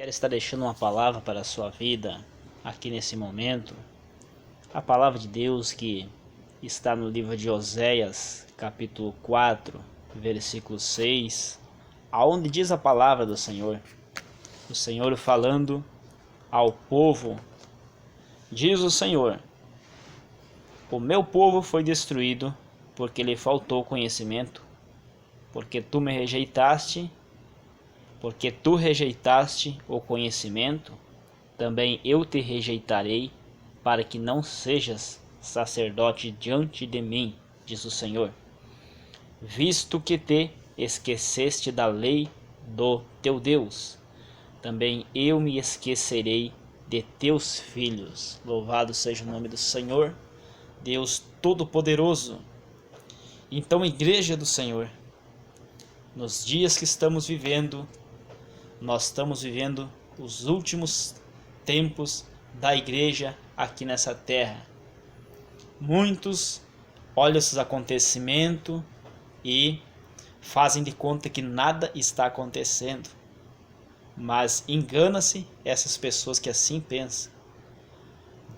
Quero estar deixando uma palavra para a sua vida aqui nesse momento. A palavra de Deus que está no livro de Oséias, capítulo 4, versículo 6, aonde diz a palavra do Senhor. O Senhor falando ao povo, diz o Senhor: o meu povo foi destruído porque lhe faltou conhecimento, porque tu rejeitaste o conhecimento, também eu te rejeitarei, para que não sejas sacerdote diante de mim, diz o Senhor. Visto que te esqueceste da lei do teu Deus, também eu me esquecerei de teus filhos. Louvado seja o nome do Senhor, Deus Todo-Poderoso. Então, Igreja do Senhor, nos dias que estamos vivendo, nós estamos vivendo os últimos tempos da igreja aqui nessa terra. Muitos olham esses acontecimentos e fazem de conta que nada está acontecendo. Mas engana-se essas pessoas que assim pensam.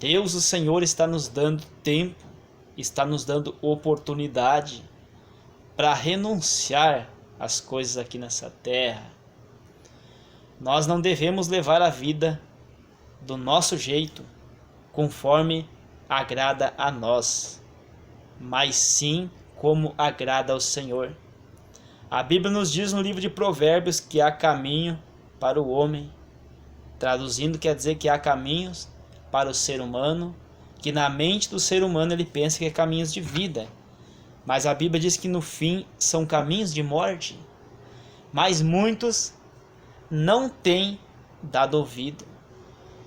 Deus, o Senhor, está nos dando tempo, está nos dando oportunidade para renunciar às coisas aqui nessa terra. Nós não devemos levar a vida do nosso jeito, conforme agrada a nós, mas sim como agrada ao Senhor. A Bíblia nos diz no livro de Provérbios que há caminho para o homem. Traduzindo, quer dizer que há caminhos para o ser humano, que na mente do ser humano ele pensa que é caminhos de vida. Mas a Bíblia diz que no fim são caminhos de morte. Mas muitos não têm dado ouvido.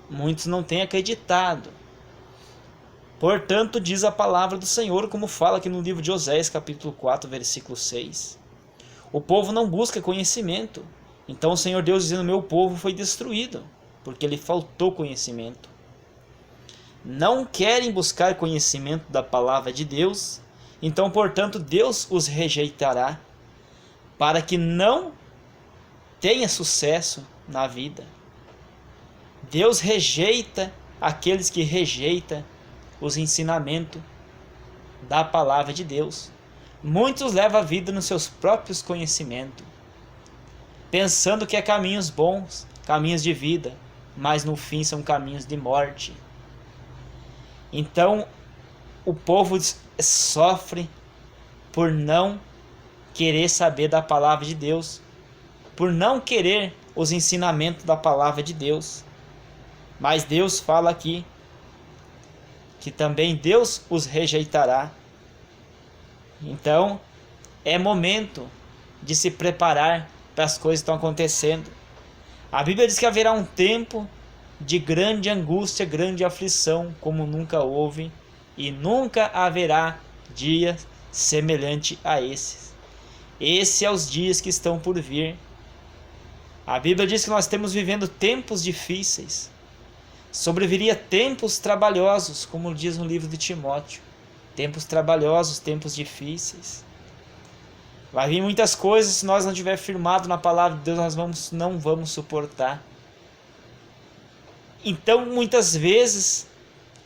Muitos não têm acreditado. Portanto, diz a palavra do Senhor, como fala aqui no livro de Oséias, capítulo 4, versículo 6. O povo não busca conhecimento. Então o Senhor Deus dizendo: meu povo foi destruído, porque lhe faltou conhecimento. Não querem buscar conhecimento da palavra de Deus, então, portanto, Deus os rejeitará, para que não tenha sucesso na vida. Deus rejeita aqueles que rejeitam os ensinamentos da palavra de Deus. Muitos levam a vida nos seus próprios conhecimentos, pensando que é caminhos bons, caminhos de vida, mas no fim são caminhos de morte. Então, o povo sofre por não querer saber da palavra de Deus, por não querer os ensinamentos da palavra de Deus. Mas Deus fala aqui que também Deus os rejeitará. Então, é momento de se preparar para as coisas que estão acontecendo. A Bíblia diz que haverá um tempo de grande angústia, grande aflição, como nunca houve, e nunca haverá dia semelhante a esses. Esses são os dias que estão por vir. A Bíblia diz que nós estamos vivendo tempos difíceis. Sobreviria tempos trabalhosos, como diz no livro de Timóteo. Tempos trabalhosos, tempos difíceis. Vai vir muitas coisas, se nós não estiver firmado na palavra de Deus, nós não vamos suportar. Então, muitas vezes,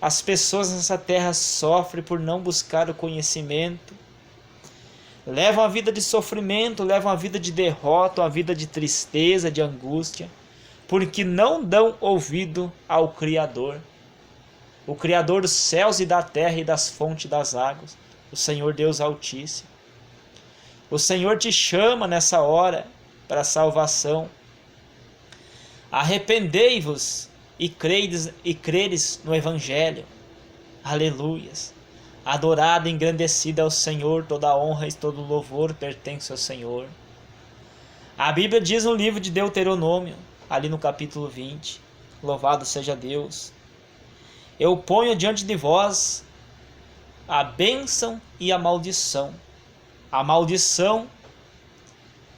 as pessoas nessa terra sofrem por não buscar o conhecimento. Levam a vida de sofrimento, levam a vida de derrota, a vida de tristeza, de angústia, porque não dão ouvido ao Criador. O Criador dos céus e da terra e das fontes das águas, o Senhor Deus Altíssimo. O Senhor te chama nessa hora para a salvação. Arrependei-vos e credes no Evangelho. Aleluias. Adorado e engrandecido é o Senhor, toda a honra e todo o louvor pertence ao Senhor. A Bíblia diz no livro de Deuteronômio, ali no capítulo 20, louvado seja Deus: eu ponho diante de vós a bênção e a maldição. A maldição,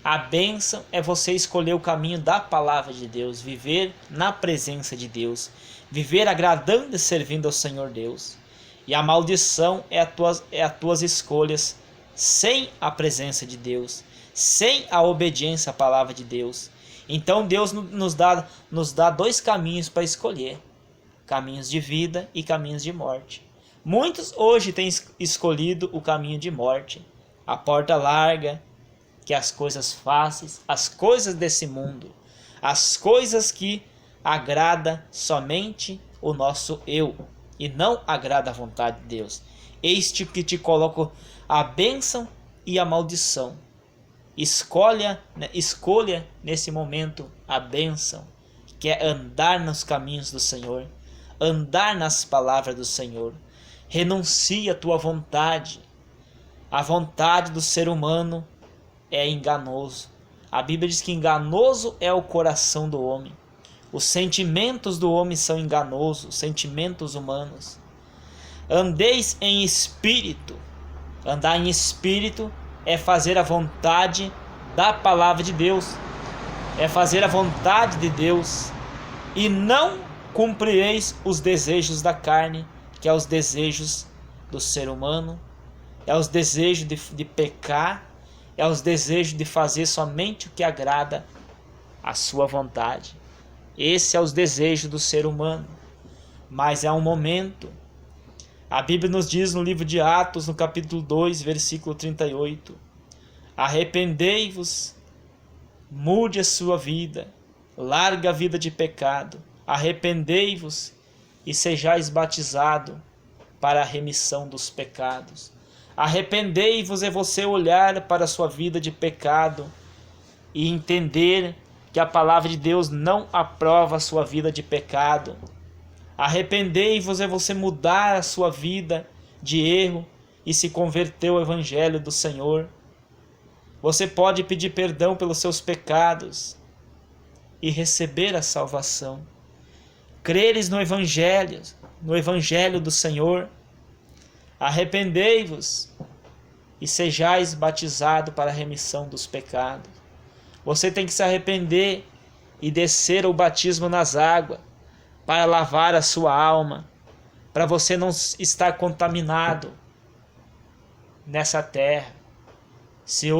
a bênção é você escolher o caminho da palavra de Deus, viver na presença de Deus, viver agradando e servindo ao Senhor Deus. E a maldição é as tuas escolhas sem a presença de Deus, sem a obediência à palavra de Deus. Então Deus nos dá dois caminhos para escolher: caminhos de vida e caminhos de morte. Muitos hoje têm escolhido o caminho de morte, a porta larga, que as coisas fáceis, as coisas desse mundo, as coisas que agrada somente o nosso eu e não agrada a vontade de Deus. Eis que te coloco a bênção e a maldição. Escolha nesse momento a bênção, que é andar nos caminhos do Senhor, andar nas palavras do Senhor. Renuncia a tua vontade. A vontade do ser humano é enganoso. A Bíblia diz que enganoso é o coração do homem. Os sentimentos do homem são enganosos, sentimentos humanos. Andeis em espírito. Andar em espírito é fazer a vontade da palavra de Deus. É fazer a vontade de Deus. E não cumprireis os desejos da carne, que é os desejos do ser humano, é os desejos de pecar, é os desejos de fazer somente o que agrada a sua vontade. Esse é os desejos do ser humano. Mas é um momento. A Bíblia nos diz no livro de Atos, no capítulo 2, versículo 38. Arrependei-vos, mude a sua vida, larga a vida de pecado. Arrependei-vos e sejais batizados para a remissão dos pecados. Arrependei-vos é você olhar para a sua vida de pecado e entender que a palavra de Deus não aprova a sua vida de pecado. Arrependei-vos é você mudar a sua vida de erro e se converter ao evangelho do Senhor. Você pode pedir perdão pelos seus pecados e receber a salvação. Creres no evangelho do Senhor. Arrependei-vos e sejais batizados para a remissão dos pecados. Você tem que se arrepender e descer o batismo nas águas para lavar a sua alma, para você não estar contaminado nessa terra. Se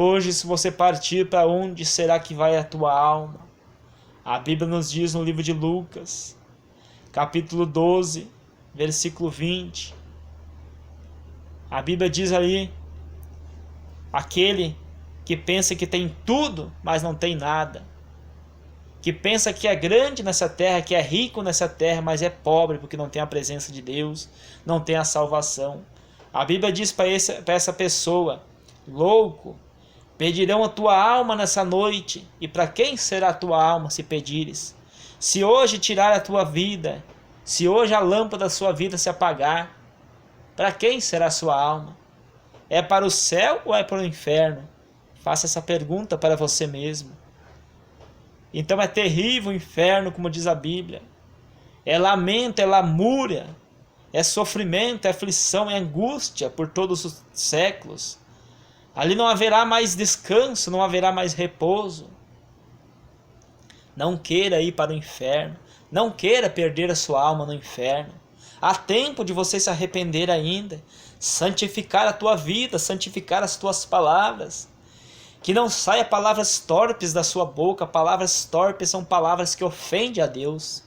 você partir, para onde será que vai a tua alma? A Bíblia nos diz no livro de Lucas, capítulo 12, versículo 20. A Bíblia diz ali: aquele que pensa que tem tudo, mas não tem nada. Que pensa que é grande nessa terra, que é rico nessa terra, mas é pobre porque não tem a presença de Deus, não tem a salvação. A Bíblia diz para essa pessoa: louco, pedirão a tua alma nessa noite. E para quem será a tua alma se pedires? Se hoje tirar a tua vida, se hoje a lâmpada da sua vida se apagar, para quem será a sua alma? É para o céu ou é para o inferno? Faça essa pergunta para você mesmo. Então é terrível o inferno, como diz a Bíblia. É lamento, é lamúria, é sofrimento, é aflição, é angústia por todos os séculos. Ali não haverá mais descanso, não haverá mais repouso. Não queira ir para o inferno. Não queira perder a sua alma no inferno. Há tempo de você se arrepender ainda. Santificar a tua vida, santificar as tuas palavras. Que não saia palavras torpes da sua boca. Palavras torpes são palavras que ofendem a Deus.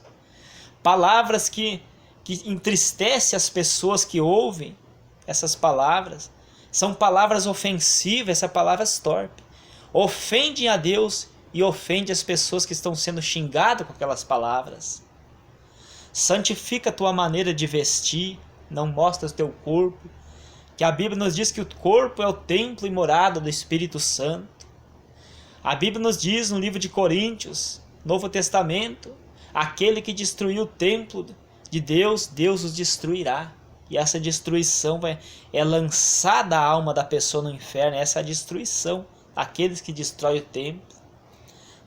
Palavras que entristecem as pessoas que ouvem essas palavras. São palavras ofensivas, essas palavras torpes. Ofendem a Deus e ofendem as pessoas que estão sendo xingadas com aquelas palavras. Santifica a tua maneira de vestir. Não mostra o teu corpo. Que a Bíblia nos diz que o corpo é o templo e morada do Espírito Santo. A Bíblia nos diz no livro de Coríntios, Novo Testamento, aquele que destruiu o templo de Deus, Deus os destruirá. E essa destruição é lançada a alma da pessoa no inferno. Essa é a destruição, aqueles que destroem o templo.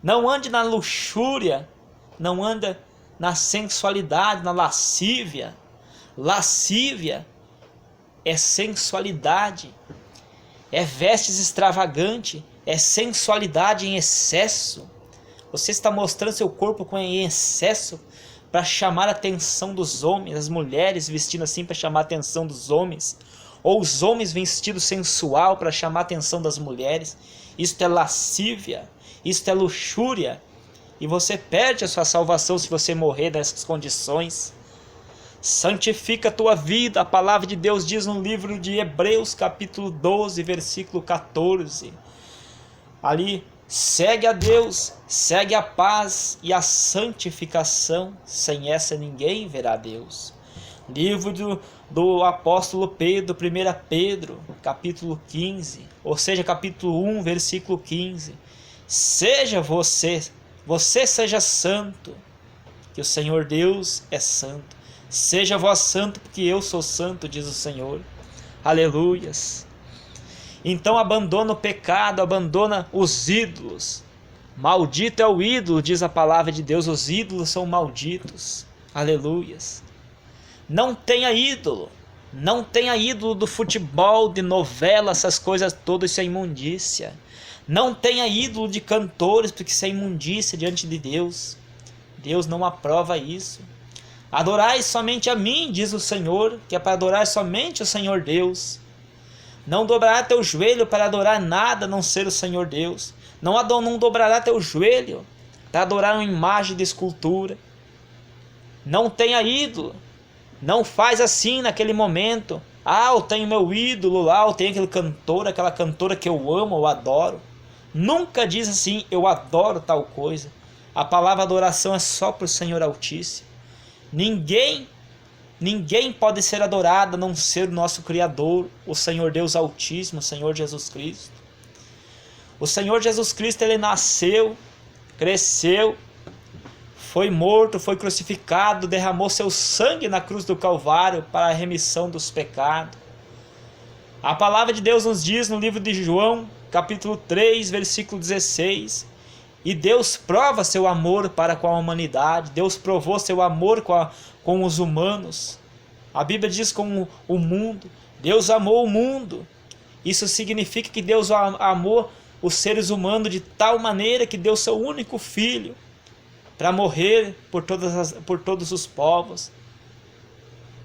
Não ande na luxúria, não anda na sensualidade, na lascívia. Lascívia é sensualidade, é vestes extravagante, é sensualidade em excesso. Você está mostrando seu corpo em excesso para chamar a atenção dos homens, as mulheres vestindo assim para chamar a atenção dos homens, ou os homens vestidos sensual para chamar a atenção das mulheres. Isto é lascívia, isto é luxúria, e você perde a sua salvação se você morrer nessas condições. Santifica a tua vida. A palavra de Deus diz no livro de Hebreus, capítulo 12, versículo 14. Ali, segue a Deus, segue a paz e a santificação. Sem essa ninguém verá Deus. Livro do apóstolo Pedro, 1 Pedro, capítulo 15, ou seja, capítulo 1, versículo 15. Seja você seja santo, que o Senhor Deus é santo. Seja vós santo, porque eu sou santo, diz o Senhor. Aleluias. Então abandona o pecado, abandona os ídolos. Maldito é o ídolo, diz a palavra de Deus. Os ídolos são malditos. Aleluias. Não tenha ídolo. Não tenha ídolo do futebol, de novela, essas coisas todas, isso é imundícia. Não tenha ídolo de cantores, porque isso é imundícia diante de Deus. Deus não aprova isso. Adorai somente a mim, diz o Senhor, que é para adorar somente o Senhor Deus. Não dobrará teu joelho para adorar nada a não ser o Senhor Deus. Não dobrará teu joelho para adorar uma imagem de escultura. Não tenha ídolo. Não faz assim naquele momento. Eu tenho meu ídolo lá, eu tenho aquele cantor, aquela cantora que eu amo, eu adoro. Nunca diz assim, eu adoro tal coisa. A palavra adoração é só para o Senhor Altíssimo. Ninguém pode ser adorado a não ser o nosso Criador, o Senhor Deus Altíssimo, o Senhor Jesus Cristo. O Senhor Jesus Cristo, ele nasceu, cresceu, foi morto, foi crucificado, derramou seu sangue na cruz do Calvário para a remissão dos pecados. A palavra de Deus nos diz no livro de João, capítulo 3, versículo 16, e Deus prova seu amor para com a humanidade. Deus provou seu amor com os humanos. A Bíblia diz com o mundo. Deus amou o mundo. Isso significa que Deus amou os seres humanos de tal maneira que deu seu único filho para morrer por todos os povos.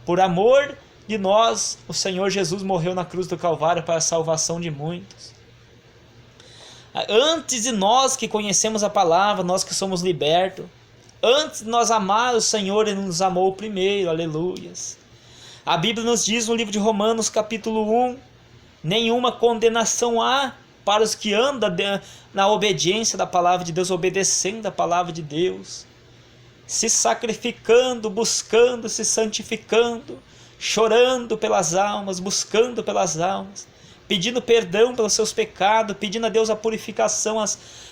Por amor de nós, o Senhor Jesus morreu na cruz do Calvário para a salvação de muitos. Antes de nós que conhecemos a palavra, nós que somos libertos, antes de nós amar o Senhor, Ele nos amou primeiro, aleluias. A Bíblia nos diz no livro de Romanos, capítulo 1, nenhuma condenação há para os que andam na obediência da palavra de Deus, obedecendo a palavra de Deus, se sacrificando, buscando, se santificando, chorando pelas almas, buscando pelas almas, pedindo perdão pelos seus pecados, pedindo a Deus a purificação,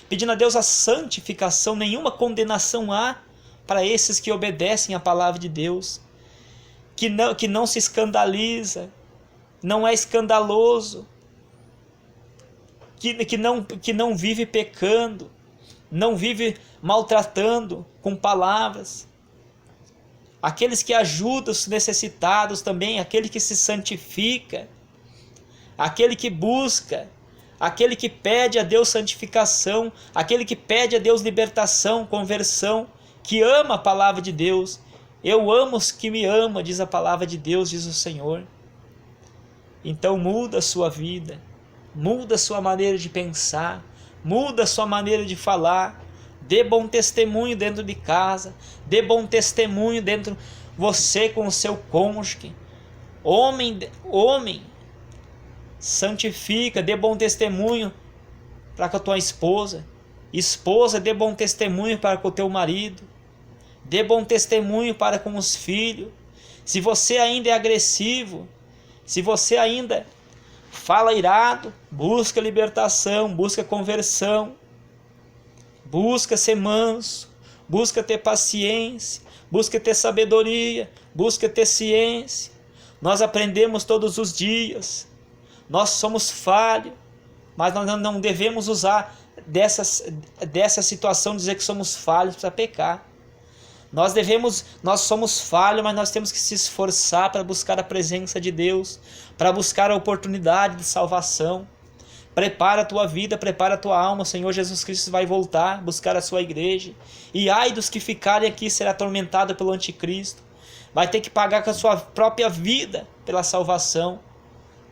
pedindo a Deus a santificação. Nenhuma condenação há para esses que obedecem a palavra de Deus, que não se escandaliza, não é escandaloso, que não vive pecando, não vive maltratando com palavras. Aqueles que ajudam os necessitados também, aquele que se santifica, aquele que busca, aquele que pede a Deus santificação, aquele que pede a Deus libertação, conversão, que ama a palavra de Deus. Eu amo os que me amam, diz a palavra de Deus, diz o Senhor. Então muda a sua vida, muda a sua maneira de pensar, muda a sua maneira de falar, dê bom testemunho dentro de casa, dê bom testemunho dentro você com o seu cônjuge. Homem, santifica, dê bom testemunho para com a tua esposa. Esposa, dê bom testemunho para com o teu marido. Dê bom testemunho para com os filhos. Se você ainda é agressivo, se você ainda fala irado, busca libertação, busca conversão, busca ser manso, busca ter paciência, busca ter sabedoria, busca ter ciência. Nós aprendemos todos os dias. Nós somos falhos, mas nós não devemos usar dessa situação, dizer que somos falhos para pecar. Nós somos falhos, mas nós temos que se esforçar para buscar a presença de Deus, para buscar a oportunidade de salvação. Prepara a tua vida, prepara a tua alma. O Senhor Jesus Cristo vai voltar, buscar a sua igreja. E ai dos que ficarem aqui, será atormentado pelo anticristo. Vai ter que pagar com a sua própria vida pela salvação.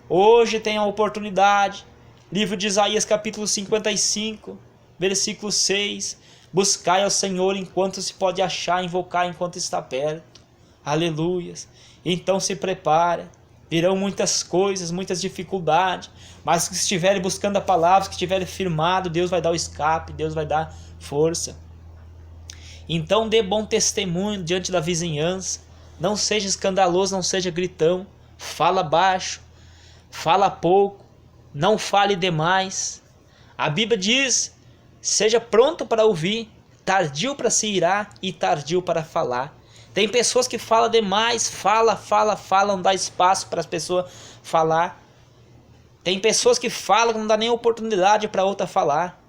Hoje tem a oportunidade. Livro de Isaías, capítulo 55, versículo 6. Buscai ao Senhor enquanto se pode achar, invocar enquanto está perto. Aleluias. Então se prepara. Virão muitas coisas, muitas dificuldades, mas que estiverem buscando a palavra, que estiverem firmado, Deus vai dar o escape, Deus vai dar força. Então dê bom testemunho diante da vizinhança. Não seja escandaloso, não seja gritão. Fala baixo, fala pouco, não fale demais. A Bíblia diz: seja pronto para ouvir, tardio para se irar e tardio para falar. Tem pessoas que falam demais, fala, não dá espaço para as pessoas falar. Tem pessoas que falam que não dá nem oportunidade para outra falar.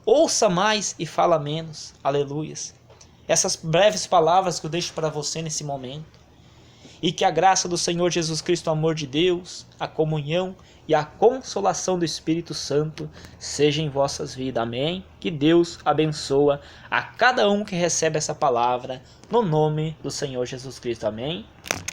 Ouça mais e fala menos. Aleluias. Essas breves palavras que eu deixo para você nesse momento. E que a graça do Senhor Jesus Cristo, o amor de Deus, a comunhão e a consolação do Espírito Santo seja em vossas vidas. Amém? Que Deus abençoa a cada um que recebe essa palavra no nome do Senhor Jesus Cristo. Amém?